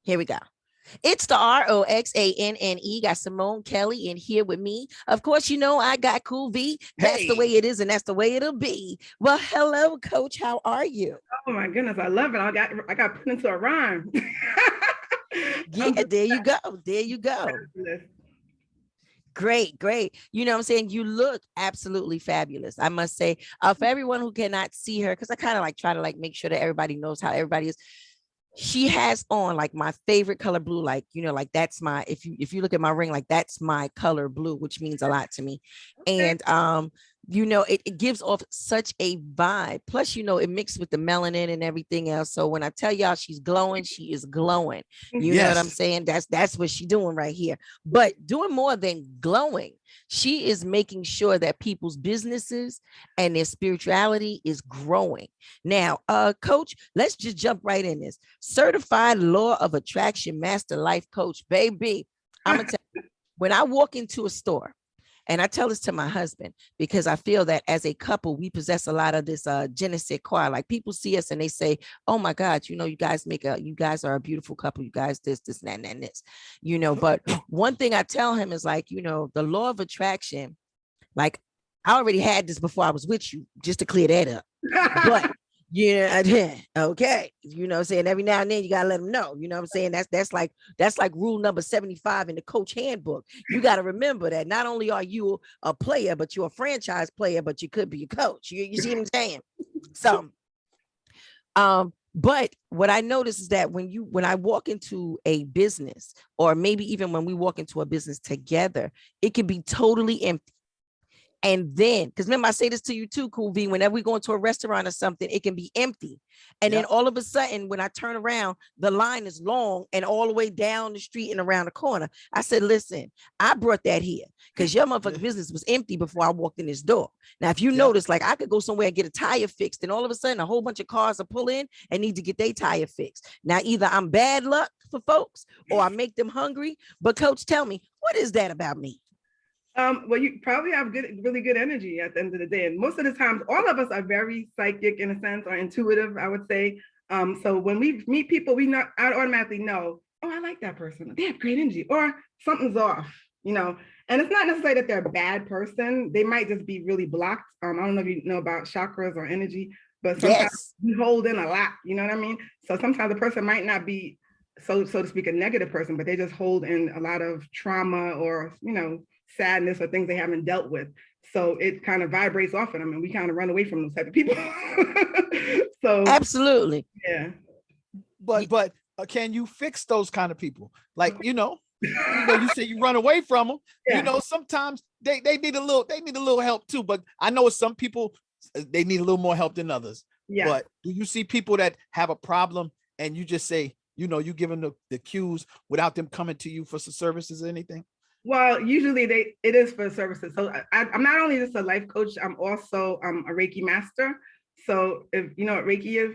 Here we go. It's the Roxanne. Got Simone Kelly in here with me. Of course, you know I got Cool V. That's the way it is, and that's the way it'll be. Well, hello, Coach. How are you? Oh my goodness, I love it. I got put into a rhyme. Yeah, there you go. There you go. Great, great. You know what I'm saying? You look absolutely fabulous. I must say, for everyone who cannot see her, because I kind of like try to like make sure that everybody knows how everybody is. She has on like my favorite color blue, like, you know, like that's my, if you look at my ring, like that's my color blue, which means a lot to me. Okay. And you know, it gives off such a vibe. Plus, you know, it mixed with the melanin and everything else. So when I tell y'all she's glowing, she is glowing. You know what I'm Yes. saying? That's what she's doing right here. But doing more than glowing, she is making sure that people's businesses and their spirituality is growing. Now, Coach, let's just jump right in this. Certified Law of Attraction Master Life Coach, baby. I'm gonna tell you, when I walk into a store, and I tell this to my husband because I feel that as a couple, we possess a lot of this je ne sais quoi. Like people see us and they say, "Oh my God, you know, you guys are a beautiful couple. You guys this, and this, you know." But one thing I tell him is like, you know, the law of attraction. Like I already had this before I was with you, just to clear that up. But yeah, okay. You know what I'm saying? Every now and then you gotta let them know. You know what I'm saying? That's like rule number 75 in the coach handbook. You got to remember that not only are you a player, but you're a franchise player, but you could be a coach. You see what I'm saying? So but what I notice is that when I walk into a business, or maybe even when we walk into a business together, it can be totally empty. And then, because remember, I say this to you too, Cool V, whenever we go into a restaurant or something, it can be empty. And then all of a sudden, when I turn around, the line is long and all the way down the street and around the corner. I said, listen, I brought that here because your motherfucking business was empty before I walked in this door. Now, if you notice, like I could go somewhere and get a tire fixed, and all of a sudden a whole bunch of cars are pull in and need to get their tire fixed. Now, either I'm bad luck for folks or I make them hungry. But Coach, tell me, what is that about me? Well, you probably have really good energy at the end of the day. And most of the times, all of us are very psychic in a sense, or intuitive, I would say. So when we meet people, I automatically know, oh, I like that person. They have great energy, or something's off, you know. And it's not necessarily that they're a bad person. They might just be really blocked. I don't know if you know about chakras or energy, but sometimes we hold in a lot, you know what I mean? So sometimes the person might not be, so to speak, a negative person, but they just hold in a lot of trauma or, you know, sadness or things they haven't dealt with. So it kind of vibrates off of them and we kind of run away from those type of people. So absolutely. Yeah. But can you fix those kind of people? Like, you know, you say you run away from them. You know, sometimes they need a little help too. But I know some people, they need a little more help than others. Yeah. But do you see people that have a problem and you just say, you know, you give them the cues without them coming to you for some services or anything? Well, usually it is for services. So I'm not only just a life coach, I'm also a Reiki master. So if you know what Reiki is,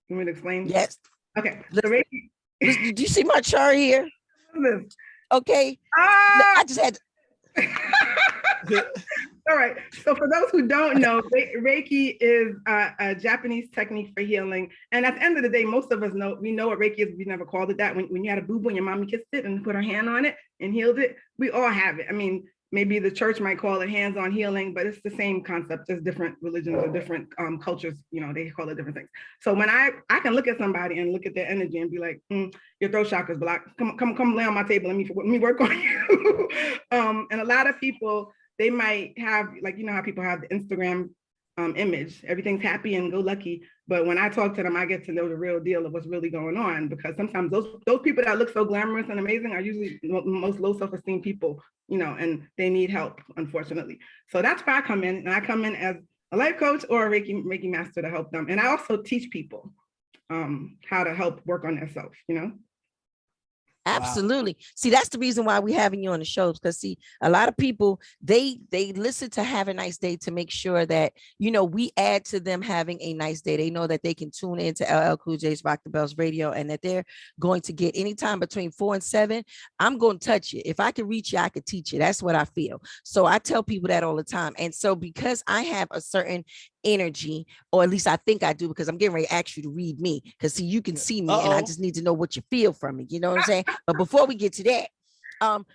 you want me to explain? Yes. Okay. So Reiki. Do you see my chart here? Okay. I just had All right. So for those who don't know, Reiki is a Japanese technique for healing. And at the end of the day, most of us know, we know what Reiki is. We never called it that. When you had a boo-boo and your mommy kissed it and put her hand on it and healed it, we all have it. I mean, maybe the church might call it hands-on healing, but it's the same concept. Just different religions or different cultures, you know, they call it different things. So when I can look at somebody and look at their energy and be like, your throat chakra is blocked. Come lay on my table. Let me work on you. And a lot of people, they might have, like, you know how people have the Instagram image, everything's happy and go lucky. But when I talk to them, I get to know the real deal of what's really going on, because sometimes those people that look so glamorous and amazing are usually the most low self-esteem people, you know, and they need help, unfortunately. So that's where I come in, and I come in as a life coach or a Reiki master to help them. And I also teach people how to help work on themselves, you know. Absolutely. Wow. See, that's the reason why we're having you on the show, because see, a lot of people, they listen to Have a Nice Day to make sure that, you know, we add to them having a nice day. They know that they can tune into LL Cool J's Rock the Bells radio, and that they're going to get anytime between 4 and 7. I'm going to touch it. If I can reach you, I could teach you. That's what I feel. So I tell people that all the time. And so because I have a certain energy, or at least I think I do, because I'm getting ready to ask you to read me, because see, you can see me and I just need to know what you feel from me. You know what I'm saying? But before we get to that,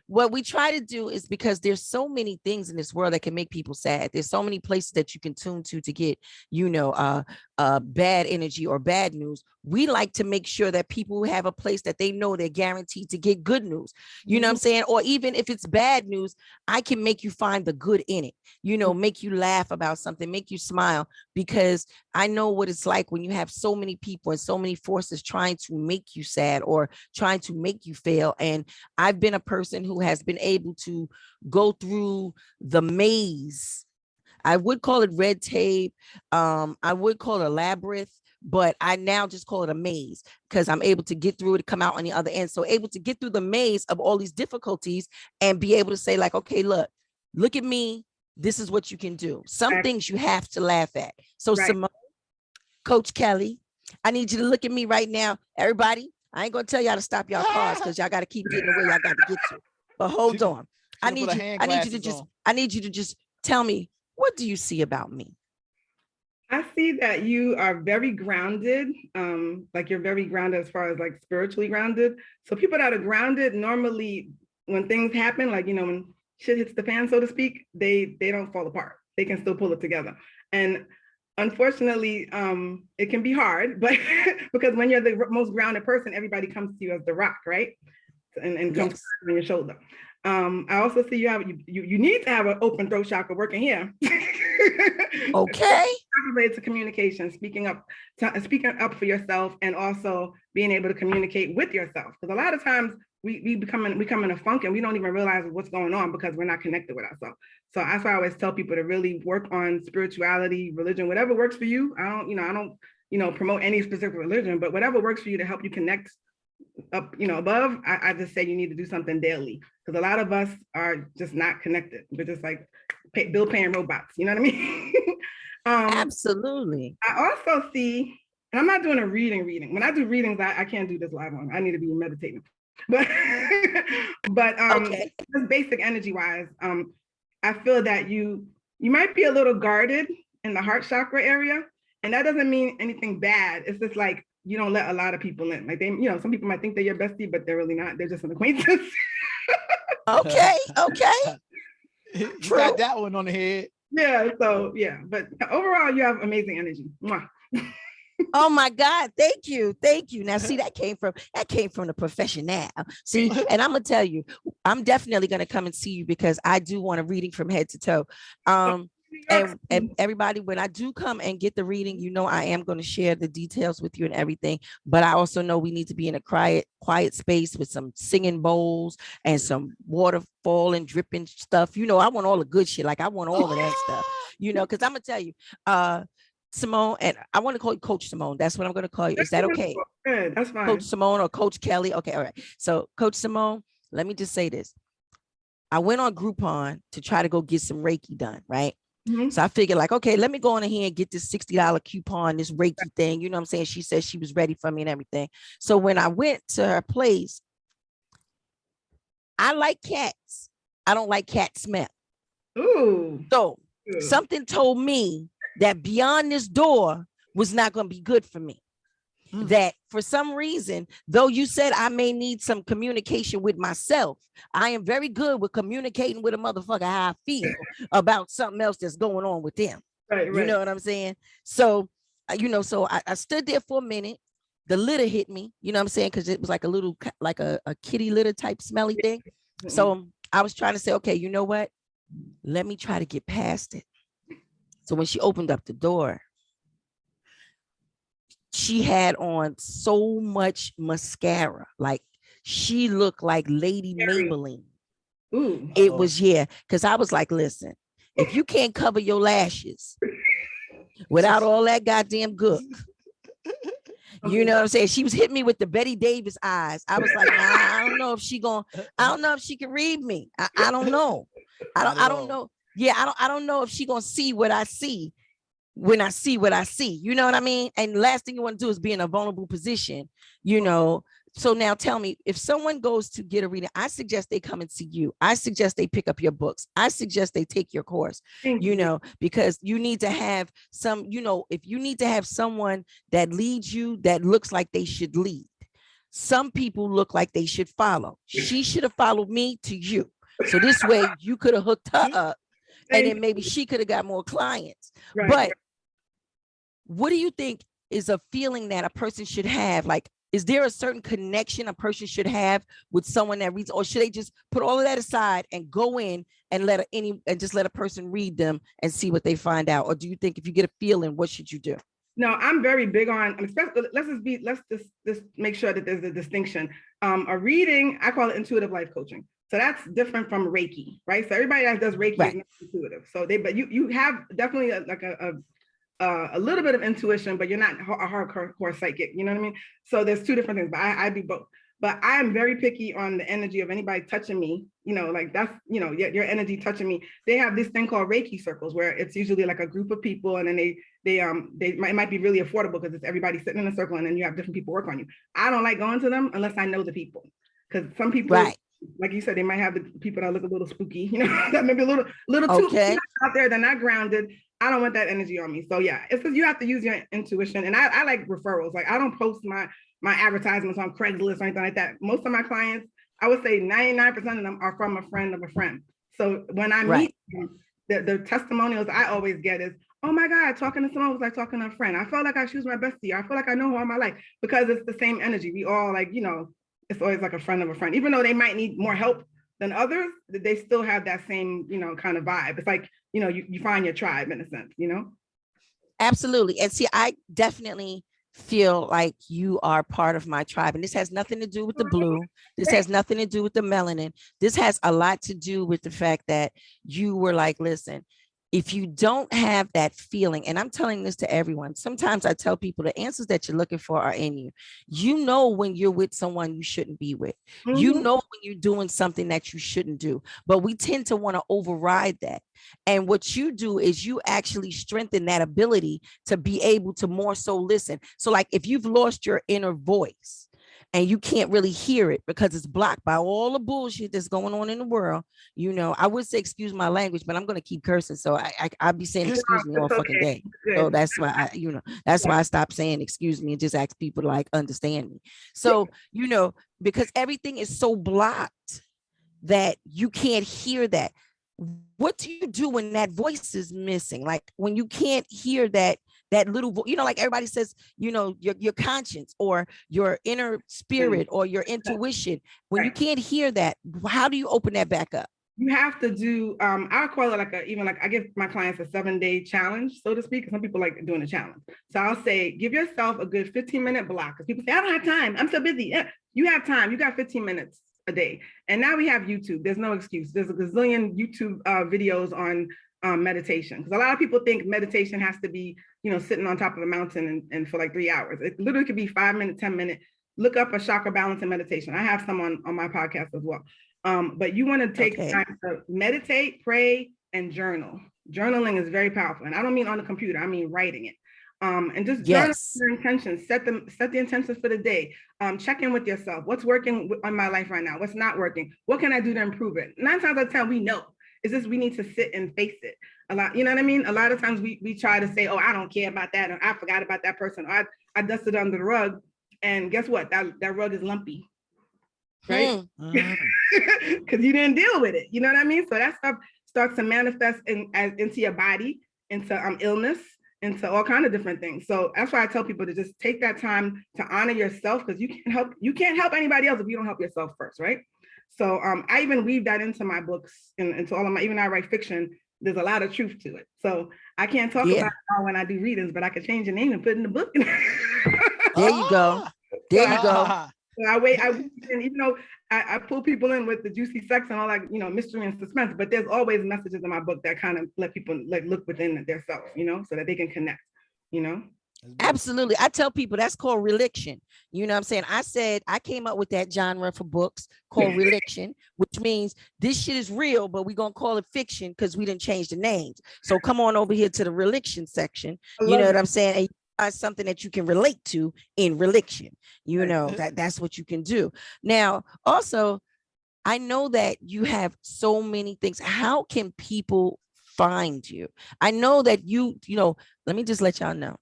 what we try to do is, because there's so many things in this world that can make people sad. There's so many places that you can tune to get, bad energy or bad news. We like to make sure that people have a place that they know they're guaranteed to get good news. You know what I'm saying? Or even if it's bad news, I can make you find the good in it, make you laugh about something, make you smile, because I know what it's like when you have so many people and so many forces trying to make you sad or trying to make you fail. And I've been a person who has been able to go through the maze. I would call it red tape. I would call it a labyrinth, but I now just call it a maze, because I'm able to get through it, come out on the other end. So able to get through the maze of all these difficulties and be able to say, like, okay, look at me. This is what you can do. Some things you have to laugh at. So Simone, Coach Kelly, I need you to look at me right now. Everybody, I ain't gonna tell y'all to stop y'all cars, because y'all got to keep getting the way y'all got to get to. But hold on. I need you to just tell me, what do you see about me? I see that you are very grounded, like you're very grounded as far as like spiritually grounded. So people that are grounded, normally when things happen, like, when shit hits the fan, so to speak, they don't fall apart. They can still pull it together. And unfortunately, it can be hard, but because when you're the most grounded person, everybody comes to you as the rock, right? And comes on your shoulder. I also see you need to have an open throat chakra working here. Okay. Related to communication, speaking up for yourself, and also being able to communicate with yourself. Because a lot of times we come in a funk and we don't even realize what's going on because we're not connected with ourselves. So that's why I always tell people to really work on spirituality, religion, whatever works for you. I don't promote any specific religion, but whatever works for you to help you connect up, above. I just say you need to do something daily, because a lot of us are just not connected. We're just like bill paying robots. You know what I mean? Absolutely. I also see, and I'm not doing a reading. When I do readings, I can't do this live on. I need to be meditating. But just basic energy wise, I feel that you might be a little guarded in the heart chakra area, and that doesn't mean anything bad. It's just like you don't let a lot of people in. Like some people might think they're your bestie, but they're really not. They're just an acquaintance. Okay. You got that one on the head. Yeah. So yeah, but overall, you have amazing energy. Mwah. Oh my God. Thank you. Now, see, that came from the profession now. See, and I'm going to tell you, I'm definitely going to come and see you, because I do want a reading from head to toe. And everybody, when I do come and get the reading, I am going to share the details with you and everything. But I also know we need to be in a quiet space with some singing bowls and some waterfall and dripping stuff. I want all the good shit. Like, I want all of that stuff, because I'm going to tell you, Simone, and I want to call you Coach Simone. That's what I'm going to call you. Is that okay? Good. That's fine. Coach Simone or Coach Kelly. Okay. All right. So Coach Simone, let me just say this. I went on Groupon to try to go get some Reiki done. Right. Mm-hmm. So I figured, like, okay, let me go on ahead and get this $60 coupon, this Reiki thing. You know what I'm saying? She said she was ready for me and everything. So when I went to her place, I like cats. I don't like cat smell. Ooh. So something told me that beyond this door was not going to be good for me. That for some reason, though you said I may need some communication with myself, I am very good with communicating with a motherfucker how I feel about something else that's going on with them. Right. You know what I'm saying? So, so I stood there for a minute. The litter hit me, you know what I'm saying? Because it was like a little, like a kitty litter type smelly thing. So I was trying to say, okay, you know what? Let me try to get past it. So when she opened up the door, she had on so much mascara. Like, she looked like Lady Maybelline. Ooh. It was, because I was like, listen, if you can't cover your lashes without all that goddamn gook, you know what I'm saying? She was hitting me with the Betty Davis eyes. I was like, nah, I don't know if she can read me. I don't know. I don't know. Yeah, I don't know if she gonna see what I see when I see what I see. You know what I mean? And the last thing you want to do is be in a vulnerable position, So now tell me, if someone goes to get a reading, I suggest they come and see you. I suggest they pick up your books. I suggest they take your course, you know, because you need to have some, you know, if you need to have someone that leads you, that looks like they should lead. Some people look like they should follow. She should have followed me to you. So this way you could have hooked her up, and then maybe she could have got more clients. Right. But what do you think is a feeling that a person should have? Like, is there a certain connection a person should have with someone that reads, or should they just put all of that aside and go in and just let a person read them and see what they find out? Or do you think if you get a feeling, what should you do? No, I'm very big on, let's just make sure that there's a distinction. A reading, I call it intuitive life coaching. So that's different from Reiki, right? So everybody that does Reiki is not intuitive. So but you have definitely a little bit of intuition, but you're not a hardcore psychic. You know what I mean? So there's two different things, but I do both. But I am very picky on the energy of anybody touching me, you know, like that's, you know, your energy touching me. They have this thing called Reiki circles, where it's usually like a group of people, and then it might be really affordable because it's everybody sitting in a circle, and then you have different people work on you. I don't like going to them unless I know the people, because some people, like you said, they might have the people that look a little spooky, you know, that maybe a little too out there. They're not grounded. I don't want that energy on me. So yeah, it's because you have to use your intuition. And I like referrals. Like, I don't post my advertisements on Craigslist or anything like that. Most of my clients, I would say 99% of them are from a friend of a friend. So when I meet them, the testimonials I always get is, oh my God, talking to someone was like talking to a friend. I felt like she was my bestie. I feel like I know her all my life, because it's the same energy. We all, like, you know, it's always like a friend of a friend. Even though they might need more help than others, they still have that same, you know, kind of vibe. It's like, you know, you find your tribe in a sense, you know? Absolutely. And see, I definitely feel like you are part of my tribe. And this has nothing to do with the blue. This has nothing to do with the melanin. This has a lot to do with the fact that you were like, listen, if you don't have that feeling, and I'm telling this to everyone, sometimes I tell people the answers that you're looking for are in you. You know when you're with someone you shouldn't be with. You know when you're doing something that you shouldn't do, but we tend to want to override that. And what you do is you actually strengthen that ability to be able to more so listen. So like, if you've lost your inner voice and you can't really hear it because it's blocked by all the bullshit that's going on in the world, you know, I would say excuse my language, but I'm going to keep cursing. So I'll be saying excuse me all fucking day. So that's why that's why I stopped saying excuse me and just ask people to like understand me. So, you know, because everything is so blocked that you can't hear that. What do you do when that voice is missing? Like when you can't hear that little voice, you know, like everybody says, you know, your conscience or your inner spirit or your intuition, when you can't hear that, how do you open that back up? You have to do, I call it I give my clients a 7-day challenge, so to speak. Some people like doing a challenge. So I'll say, give yourself a good 15-minute block. Because people say, I don't have time, I'm so busy. Yeah, you have time, you got 15 minutes a day. And now we have YouTube. There's no excuse. There's a gazillion YouTube videos on meditation. Because a lot of people think meditation has to be, you know, sitting on top of a mountain and for like 3 hours. It literally could be 5 minutes, 10 minutes. Look up a chakra balance and meditation. I have some on my podcast as well. But you want to take time to meditate, pray, and journal. Journaling is very powerful. And I don't mean on the computer, I mean writing it. And just journal your intentions, set the intentions for the day. Check in with yourself. What's working on my life right now? What's not working? What can I do to improve it? 9 times out of 10, we know. It's just we need to sit and face it a lot. You know what I mean? A lot of times we try to say, oh, I don't care about that, or I forgot about that person, or I dusted under the rug. And guess what? That rug is lumpy. Right? Because you didn't deal with it. You know what I mean? So that stuff starts to manifest into your body, into illness, into all kinds of different things. So that's why I tell people to just take that time to honor yourself, because you can't help anybody else if you don't help yourself first, right? So I even weave that into my books and into all of my, even I write fiction, there's a lot of truth to it. So I can't talk about it when I do readings, but I can change the name and put it in the book. There you go. There you go. So and even though I pull people in with the juicy sex and all that, you know, mystery and suspense, but there's always messages in my book that kind of let people like look within themselves, you know, so that they can connect, you know. Absolutely. I tell people that's called religion. You know what I'm saying? I said I came up with that genre for books called religion, which means this shit is real, but we're going to call it fiction because we didn't change the names. So come on over here to the religion section. You know what I'm saying? something that you can relate to in religion. You know, that's what you can do. Now, also, I know that you have so many things. How can people find you? I know that let me just let y'all know.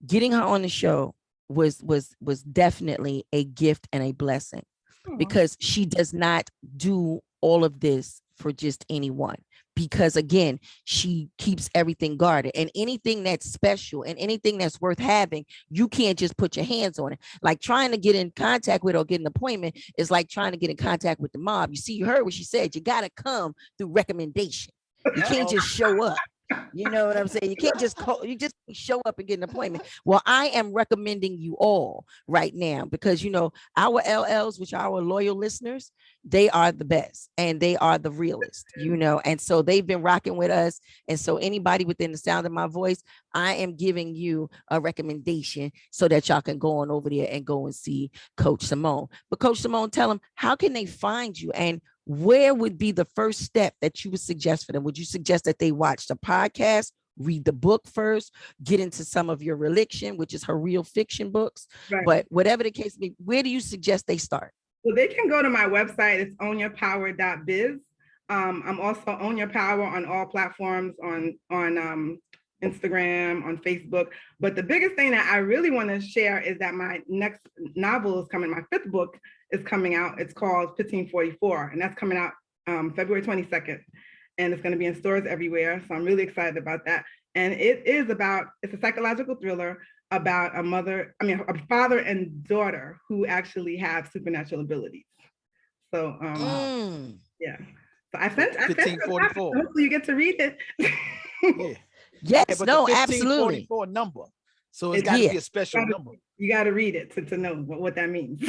Getting her on the show was definitely a gift and a blessing, because she does not do all of this for just anyone. Because again, she keeps everything guarded, and anything that's special and anything that's worth having, you can't just put your hands on it. Like trying to get in contact with or get an appointment is like trying to get in contact with the mob. You see, you heard what she said. You got to come through recommendation. You can't just show up. You know what I'm saying? You can't just call, you just show up and get an appointment. Well, I am recommending you all right now, because our LLs, which are our loyal listeners, they are the best and they are the realest, and so they've been rocking with us. And so anybody within the sound of my voice, I am giving you a recommendation so that y'all can go on over there and go and see Coach Simone. But Coach Simone, tell them, how can they find you, and where would be the first step that you would suggest for them? Would you suggest that they watch the podcast, read the book first, get into some of your religion, which is her real fiction books? Right. But whatever the case may be, where do you suggest they start? Well, they can go to my website. It's ownyourpower.biz. I'm also Own Your Power on all platforms, on Instagram, on Facebook. But the biggest thing that I really want to share is that my next novel is coming. My fifth book is coming out. It's called 1544, and that's coming out February 22nd. And it's going to be in stores everywhere. So I'm really excited about that. And it's a psychological thriller about a father and daughter who actually have supernatural abilities. So yeah. So I sent 1544. Hopefully you get to read it. Yeah. Yes, but no, absolutely. 1544 number. So it's got to be a special number. You got to read it to know what that means.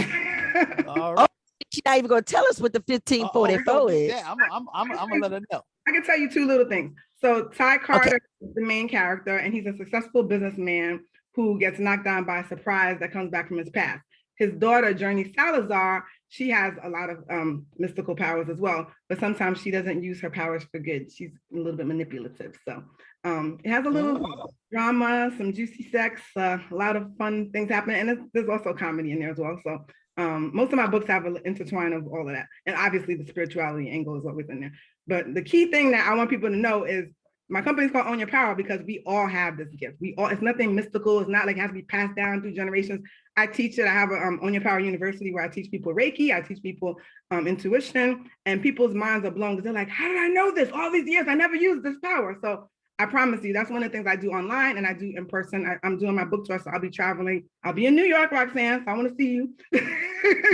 All right. She's not even going to tell us what the 1544 is. Yeah, I'm going to let her know. I can tell you two little things. So Ty Carter is the main character, and he's a successful businessman who gets knocked down by a surprise that comes back from his past. His daughter, Journey Salazar, she has a lot of mystical powers as well, but sometimes she doesn't use her powers for good. She's a little bit manipulative. So it has a little drama, some juicy sex, a lot of fun things happening. And there's also comedy in there as well. So most of my books have an intertwine of all of that. And obviously the spirituality angle is always in there. But the key thing that I want people to know is my company's called Own Your Power because we all have this gift. It's nothing mystical. It's not like it has to be passed down through generations. I teach it. I have a Own Your Power University where I teach people Reiki. I teach people intuition, and people's minds are blown because they're like, how did I know this all these years? I never used this power. So I promise you, that's one of the things I do online and I do in person. I'm doing my book tour, so I'll be traveling. I'll be in New York, Roxanne, so I want to see you.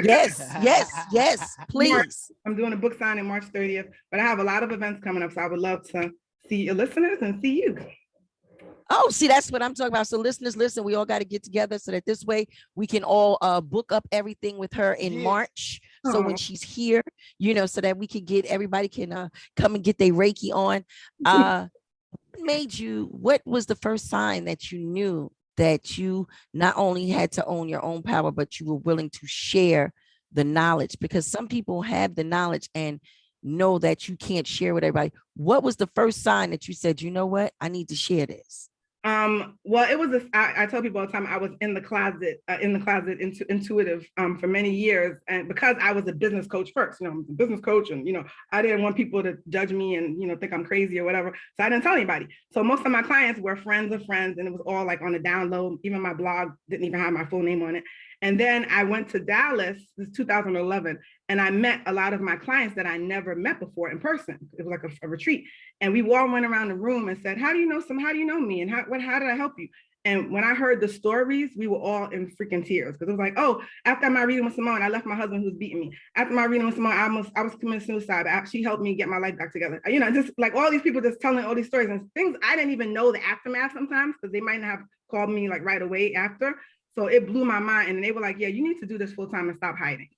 Yes, please. I'm doing a book signing March 30th, but I have a lot of events coming up, so I would love to see your listeners and see you. Oh, see, that's what I'm talking about. So listeners, listen, we all got to get together so that this way we can all book up everything with her in March. So when she's here, so that we can get, everybody can come and get their Reiki on. What was the first sign that you knew that you not only had to own your own power, but you were willing to share the knowledge? Because some people have the knowledge and know that you can't share with everybody. What was the first sign that you said, you know what, I need to share this? Well, it was I tell people all the time, I was in the closet intuitive for many years. And because I was a business coach first, I'm a business coach, and, I didn't want people to judge me and, think I'm crazy or whatever. So I didn't tell anybody. So most of my clients were friends of friends, and it was all like on the down low. Even my blog didn't even have my full name on it. And then I went to Dallas, this is 2011, and I met a lot of my clients that I never met before in person. It was like a retreat. And we all went around the room and said, how do you know me? And how did I help you? And when I heard the stories, we were all in freaking tears, because it was like, oh, after my reading with Simone, I left my husband who was beating me. After my reading with Simone, I was committing suicide. She helped me get my life back together. Just like all these people just telling all these stories and things I didn't even know the aftermath sometimes, because they might not have called me like right away after. So it blew my mind. And they were like, yeah, you need to do this full time and stop hiding.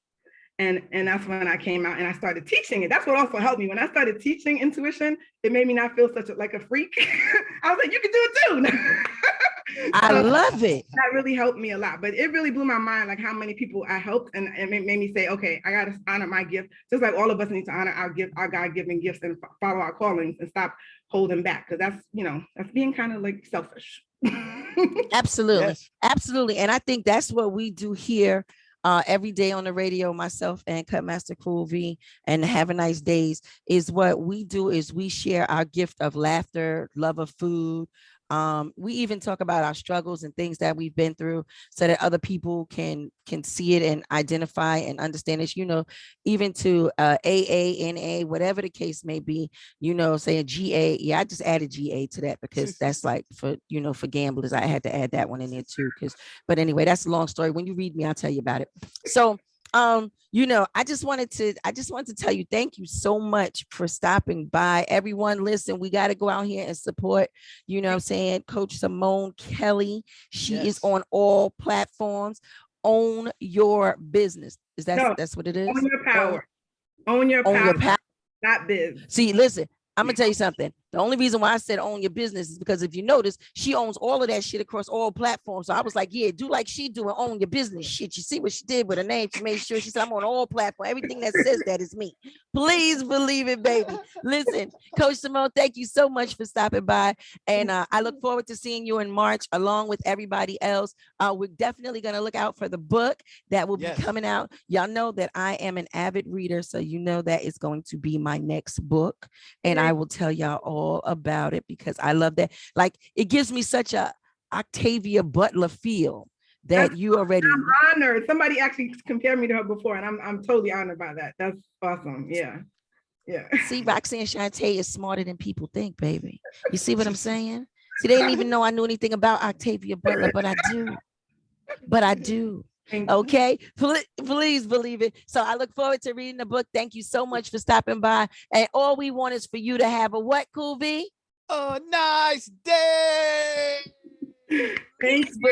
And that's when I came out and I started teaching it. That's what also helped me. When I started teaching intuition, it made me not feel like a freak. I was like, you can do it too. I love it. That really helped me a lot. But it really blew my mind, like how many people I helped. And it made me say, okay, I got to honor my gift. Just like all of us need to honor our God-given gifts and follow our callings and stop holding back. Because that's being kind of like selfish. Absolutely. Yes. Absolutely. And I think that's what we do here every day on the radio, myself and Cutmaster Cool V and Have a Nice Days, is what we do is we share our gift of laughter, love of food. We even talk about our struggles and things that we've been through so that other people can see it and identify and understand it. Even to AA, NA, whatever the case may be, saying GA. Yeah, I just added GA to that because that's like for gamblers. I had to add that one in there too. But anyway, that's a long story. When you read me, I'll tell you about it. So I just wanted to tell you thank you so much for stopping by. Everyone, listen, we got to go out here and support, I'm saying, Coach Simone Kelly. She is on all platforms. Own your business. That's what it is? Own your power. Own your power. Not biz. See, listen, I'm gonna tell you something. The only reason why I said own your business is because if you notice, she owns all of that shit across all platforms. So I was like, yeah, do like she do and own your business shit. You see what she did with her name? She made sure she said, I'm on all platforms. Everything that says that is me. Please believe it, baby. Listen, Coach Simone, thank you so much for stopping by. And I look forward to seeing you in March along with everybody else. We're definitely going to look out for the book that will be coming out. Y'all know that I am an avid reader, so you know that is going to be my next book. And I will tell y'all all about it because I love that. Like, it gives me such a Octavia Butler feel that you already. I'm honored. Somebody actually compared me to her before, and I'm totally honored by that. That's awesome. Yeah. See, Roxanne Shante is smarter than people think, baby. You see what I'm saying? See, they didn't even know I knew anything about Octavia Butler, but I do. Okay, please believe it. So I look forward to reading the book. Thank you so much for stopping by. And all we want is for you to have a what, Cool V? A nice day. Thank you.